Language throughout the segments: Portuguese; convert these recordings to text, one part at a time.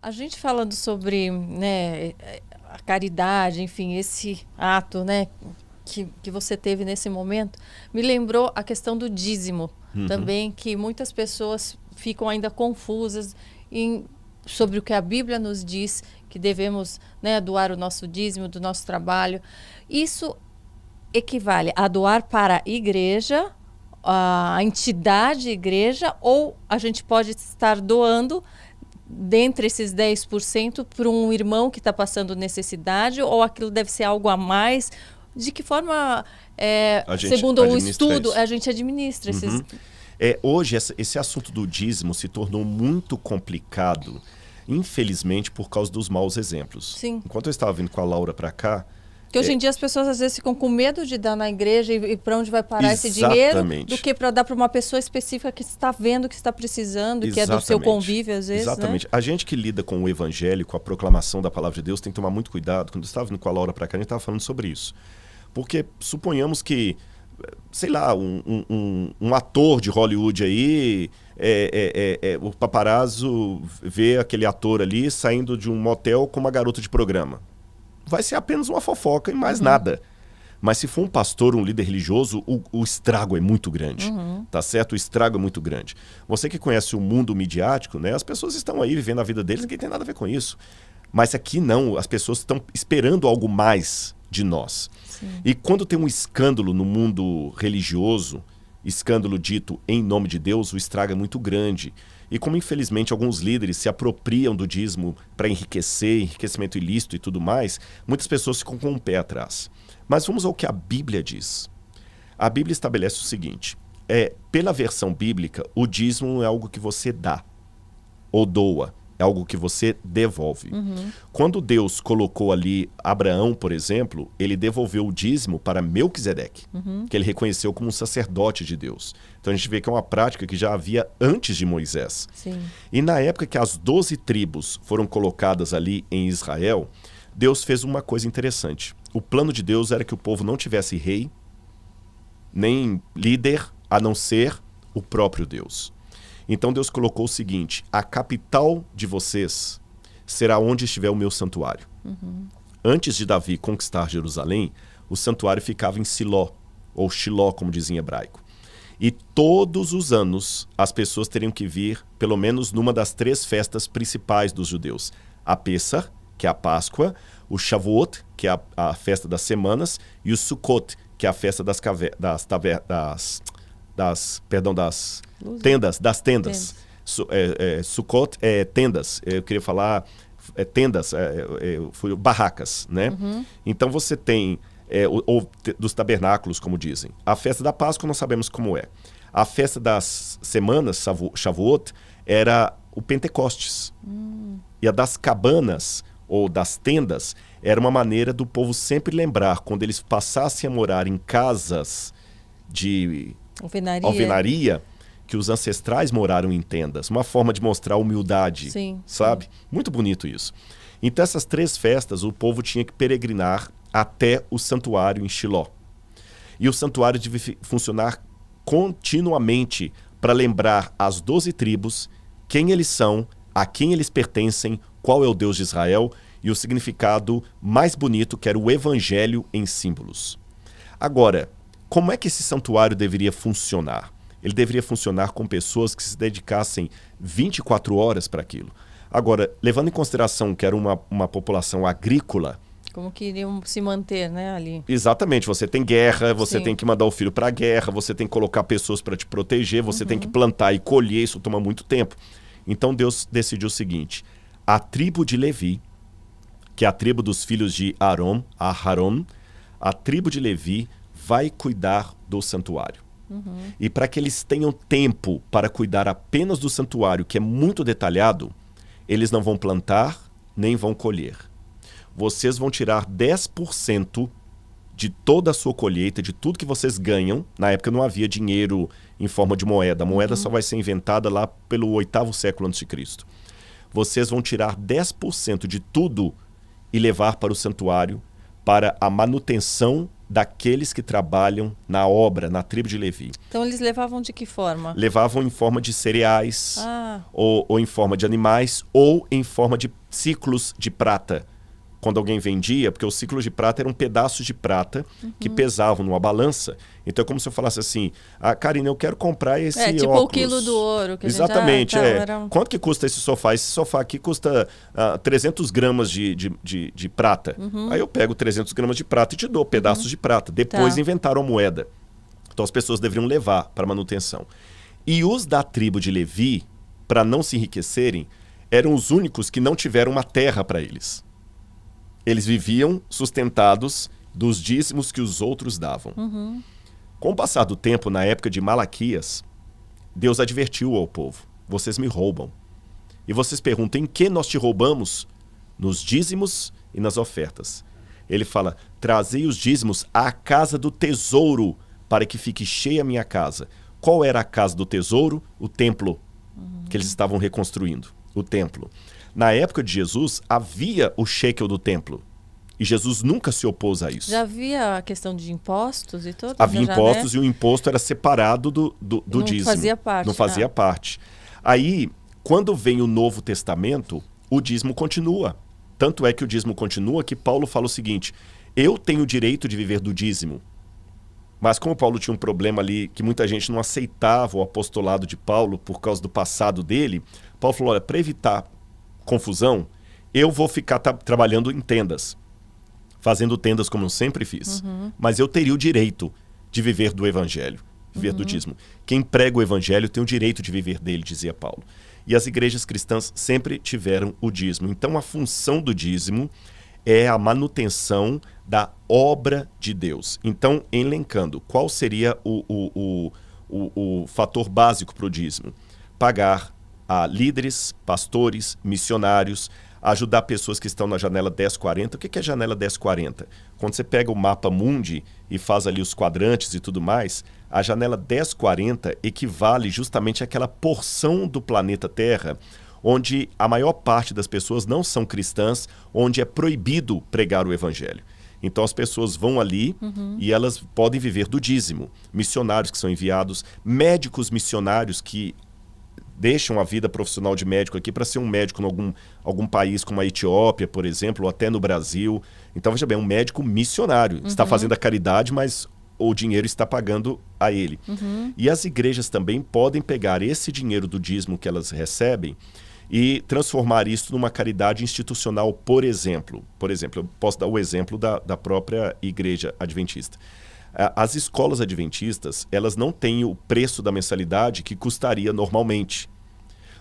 A gente falando sobre, né, a caridade, enfim, esse ato, né, que você teve nesse momento, me lembrou a questão do dízimo também, que muitas pessoas ficam ainda confusas sobre o que a Bíblia nos diz, que devemos, né, doar o nosso dízimo do nosso trabalho. Isso equivale a doar para a igreja, a entidade igreja, ou a gente pode estar doando dentre esses 10% para um irmão que está passando necessidade, ou aquilo deve ser algo a mais? De que forma, segundo o estudo, isso. a gente administra esses... Hoje, esse assunto do dízimo se tornou muito complicado, infelizmente, por causa dos maus exemplos. Sim. Enquanto eu estava vindo com a Laura para cá... Porque hoje em dia as pessoas às vezes ficam com medo de dar na igreja e para onde vai parar esse dinheiro, do que para dar para uma pessoa específica que está vendo, que está precisando, que é do seu convívio às vezes. Exatamente. Né? A gente que lida com o evangelho, com a proclamação da palavra de Deus, tem que tomar muito cuidado. Quando eu estava vindo com a Laura para cá, a gente estava falando sobre isso. Porque suponhamos que, sei lá, um ator de Hollywood aí, o paparazzo vê aquele ator ali saindo de um motel com uma garota de programa. Vai ser apenas uma fofoca e mais nada. Mas se for um pastor, um líder religioso, o estrago é muito grande, tá certo? O estrago é muito grande. Você que conhece o mundo midiático, né? As pessoas estão aí vivendo a vida deles, ninguém tem nada a ver com isso. Mas aqui não, as pessoas estão esperando algo mais de nós. Sim. E quando tem um escândalo no mundo religioso, escândalo dito em nome de Deus, o estrago é muito grande. E como infelizmente alguns líderes se apropriam do dízimo para enriquecimento ilícito e tudo mais, muitas pessoas ficam com um pé atrás. Mas vamos ao que a Bíblia diz. A Bíblia estabelece o seguinte, pela versão bíblica, o dízimo não é algo que você dá ou doa, é algo que você devolve. Quando Deus colocou ali Abraão, por exemplo, ele devolveu o dízimo para Melquisedeque, que ele reconheceu como um sacerdote de Deus. Então a gente vê que é uma prática que já havia antes de Moisés. Sim. E na época que as 12 tribos foram colocadas ali em Israel, Deus fez uma coisa interessante. O plano de Deus era que o povo não tivesse rei, nem líder, a não ser o próprio Deus. Então Deus colocou o seguinte, a capital de vocês será onde estiver o meu santuário. Antes de Davi conquistar Jerusalém, o santuário ficava em Siló, ou Shiló, como dizia em hebraico. E todos os anos as pessoas teriam que vir, pelo menos numa das 3 festas principais dos judeus. A Pessah, que é a Páscoa, o Shavuot, que é a festa das semanas, e o Sukkot, que é a festa das tendas. Sukkot é tendas. Eu queria falar tendas, barracas, né? Então você tem, ou dos tabernáculos, como dizem. A festa da Páscoa nós sabemos como é. A festa das semanas, Shavuot, era o Pentecostes. E a das cabanas, ou das tendas, era uma maneira do povo sempre lembrar, quando eles passassem a morar em casas de alvenaria, que os ancestrais moraram em tendas. Uma forma de mostrar humildade, sim, sabe? Sim. Muito bonito isso. Então essas 3 festas, o povo tinha que peregrinar até o santuário em Shiló. E o santuário devia funcionar continuamente para lembrar as 12 tribos quem eles são, a quem eles pertencem, qual é o Deus de Israel e o significado mais bonito, que era o evangelho em símbolos. Agora, como é que esse santuário deveria funcionar? Ele deveria funcionar com pessoas que se dedicassem 24 horas para aquilo. Agora, levando em consideração que era uma população agrícola... Como que iriam se manter, né, ali? Exatamente. Você tem guerra, você Sim. tem que mandar o filho para a guerra, você tem que colocar pessoas para te proteger, você tem que plantar e colher, isso toma muito tempo. Então Deus decidiu o seguinte, a tribo de Levi, que é a tribo dos filhos de Aharon, a tribo de Levi vai cuidar do santuário. E para que eles tenham tempo para cuidar apenas do santuário, que é muito detalhado, eles não vão plantar nem vão colher. Vocês vão tirar 10% de toda a sua colheita, de tudo que vocês ganham. Na época não havia dinheiro em forma de moeda. A moeda só vai ser inventada lá pelo 8º século a.C. Vocês vão tirar 10% de tudo e levar para o santuário para a manutenção daqueles que trabalham na obra, na tribo de Levi. Então eles levavam de que forma? Levavam em forma de cereais, ou em forma de animais, ou em forma de ciclos de prata. Quando alguém vendia, porque os ciclos de prata eram pedaços de prata que pesavam numa balança. Então é como se eu falasse assim, Karina, eu quero comprar esse tipo óculos. o quilo do ouro. Que Exatamente. a gente Quanto que custa esse sofá? Esse sofá aqui custa 300 gramas de prata. Aí eu pego 300 gramas de prata e te dou pedaços de prata. Depois inventaram a moeda. Então as pessoas deveriam levar para manutenção. E os da tribo de Levi, para não se enriquecerem, eram os únicos que não tiveram uma terra para eles. Eles viviam sustentados dos dízimos que os outros davam. Com o passar do tempo, na época de Malaquias, Deus advertiu ao povo: vocês me roubam. E vocês perguntam, em que nós te roubamos? Nos dízimos e nas ofertas. Ele fala, trazei os dízimos à casa do tesouro, para que fique cheia a minha casa. Qual era a casa do tesouro? O templo que eles estavam reconstruindo, o templo. Na época de Jesus, havia o shekel do templo. E Jesus nunca se opôs a isso. Já havia a questão de impostos e tudo? Havia impostos, e o imposto era separado do dízimo. Não fazia parte. Não fazia parte. Aí, quando vem o Novo Testamento, o dízimo continua. Tanto é que o dízimo continua que Paulo fala o seguinte, eu tenho o direito de viver do dízimo. Mas como Paulo tinha um problema ali, que muita gente não aceitava o apostolado de Paulo por causa do passado dele, Paulo falou, olha, para evitar confusão, eu vou ficar trabalhando em tendas, fazendo tendas como eu sempre fiz, mas eu teria o direito de viver do evangelho, viver do dízimo. Quem prega o evangelho tem o direito de viver dele, dizia Paulo. E as igrejas cristãs sempre tiveram o dízimo. Então a função do dízimo é a manutenção da obra de Deus. Então, elencando, qual seria o fator básico para o dízimo? Pagar a líderes, pastores, missionários, ajudar pessoas que estão na janela 1040. O que é a janela 1040? Quando você pega o mapa mundi e faz ali os quadrantes e tudo mais, a janela 1040 equivale justamente àquela porção do planeta Terra onde a maior parte das pessoas não são cristãs, onde é proibido pregar o evangelho. Então as pessoas vão ali e elas podem viver do dízimo. Missionários que são enviados, médicos missionários que deixam a vida profissional de médico aqui para ser um médico em algum país como a Etiópia, por exemplo, ou até no Brasil. Então, veja bem, um médico missionário. Está fazendo a caridade, mas o dinheiro está pagando a ele. E as igrejas também podem pegar esse dinheiro do dízimo que elas recebem e transformar isso numa caridade institucional, por exemplo. Por exemplo, eu posso dar o exemplo da própria igreja adventista. As escolas adventistas, elas não têm o preço da mensalidade que custaria normalmente.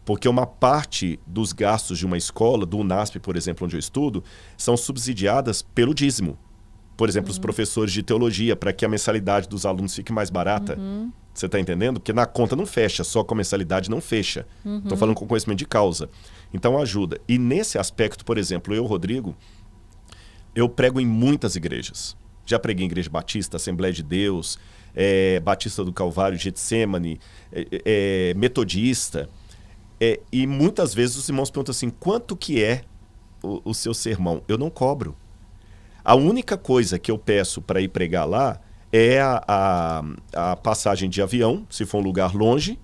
Porque uma parte dos gastos de uma escola, do UNASP, por exemplo, onde eu estudo, são subsidiadas pelo dízimo. Por exemplo, os professores de teologia, para que a mensalidade dos alunos fique mais barata. Você está entendendo? Porque na conta não fecha, só com a mensalidade não fecha. Estou falando com conhecimento de causa. Então ajuda. E nesse aspecto, por exemplo, eu, Rodrigo, eu prego em muitas igrejas. Já preguei em Igreja Batista, Assembleia de Deus, Batista do Calvário, Getsemane, Metodista. E muitas vezes os irmãos perguntam assim, quanto que é o seu sermão? Eu não cobro. A única coisa que eu peço para ir pregar lá é a passagem de avião, se for um lugar longe,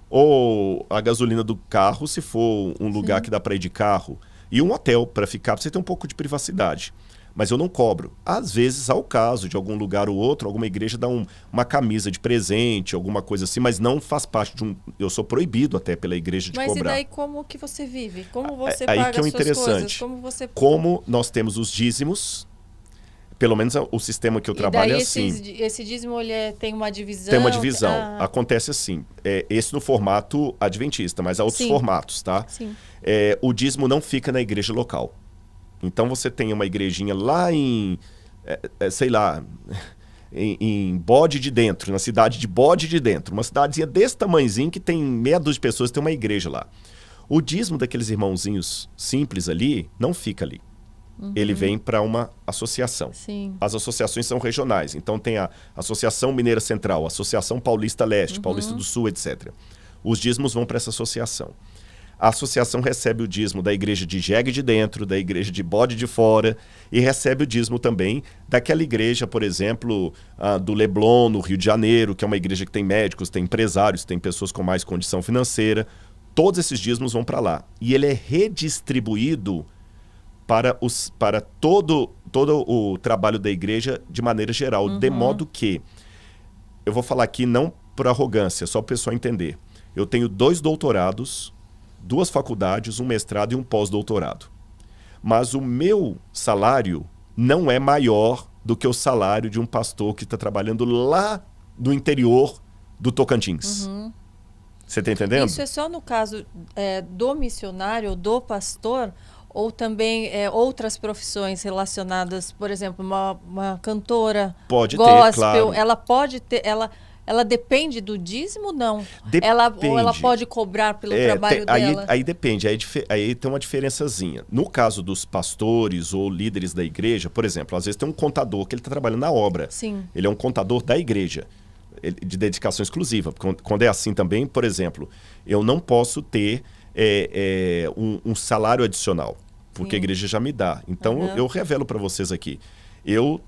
ou a gasolina do carro, se for um lugar que dá para ir de carro, e um hotel para ficar, para você ter um pouco de privacidade. Mas eu não cobro. Às vezes, ao caso de algum lugar ou outro, alguma igreja dá uma camisa de presente, alguma coisa assim, mas não faz parte de eu sou proibido até pela igreja de cobrar. Mas e daí como que você vive? Como você paga aí que é o as suas interessante. coisas? Como nós temos os dízimos, pelo menos o sistema que eu trabalho é assim. Esse dízimo ele tem uma divisão? Tem uma divisão. Acontece assim. Esse no formato adventista, mas há outros formatos, tá? Sim. O dízimo não fica na igreja local. Então você tem uma igrejinha lá em Bode de Dentro, na cidade de Bode de Dentro. Uma cidadezinha desse tamanhozinho que tem meia dúzia de pessoas, tem uma igreja lá. O dízimo daqueles irmãozinhos simples ali não fica ali. Ele vem para uma associação. Sim. As associações são regionais. Então tem a Associação Mineira Central, a Associação Paulista Leste, Paulista do Sul, etc. Os dízimos vão para essa associação. A associação recebe o dízimo da igreja de Jegue de dentro, da igreja de Bode de fora, e recebe o dízimo também daquela igreja, por exemplo, do Leblon, no Rio de Janeiro, que é uma igreja que tem médicos, tem empresários, tem pessoas com mais condição financeira. Todos esses dízimos vão para lá. E ele é redistribuído para todo o trabalho da igreja de maneira geral, de modo que, eu vou falar aqui não por arrogância, só para o pessoal entender. Eu tenho 2 doutorados, 2 faculdades, um mestrado e um pós-doutorado. Mas o meu salário não é maior do que o salário de um pastor que está trabalhando lá no interior do Tocantins. Você está entendendo? Isso é só no caso do missionário, do pastor, ou também outras profissões relacionadas, por exemplo, uma cantora pode gospel, ter, claro. ela pode ter, ela depende do dízimo, não? Depende. Ou ela pode cobrar pelo trabalho dela? Aí depende, aí tem uma diferençazinha. No caso dos pastores ou líderes da igreja, por exemplo, às vezes tem um contador que ele está trabalhando na obra. Sim. Ele é um contador da igreja, de dedicação exclusiva. Quando é assim também, por exemplo, eu não posso ter um salário adicional, porque a igreja já me dá. Então, eu revelo para vocês aqui. Eu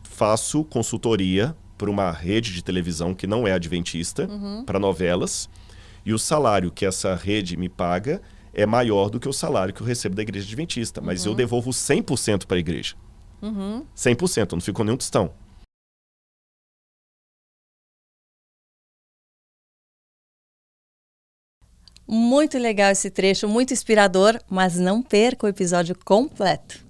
faço consultoria para uma rede de televisão que não é adventista, para novelas, e o salário que essa rede me paga é maior do que o salário que eu recebo da igreja adventista, mas eu devolvo 100% para a igreja. 100%, não fico nenhum tostão. Muito legal esse trecho, muito inspirador, mas não perca o episódio completo.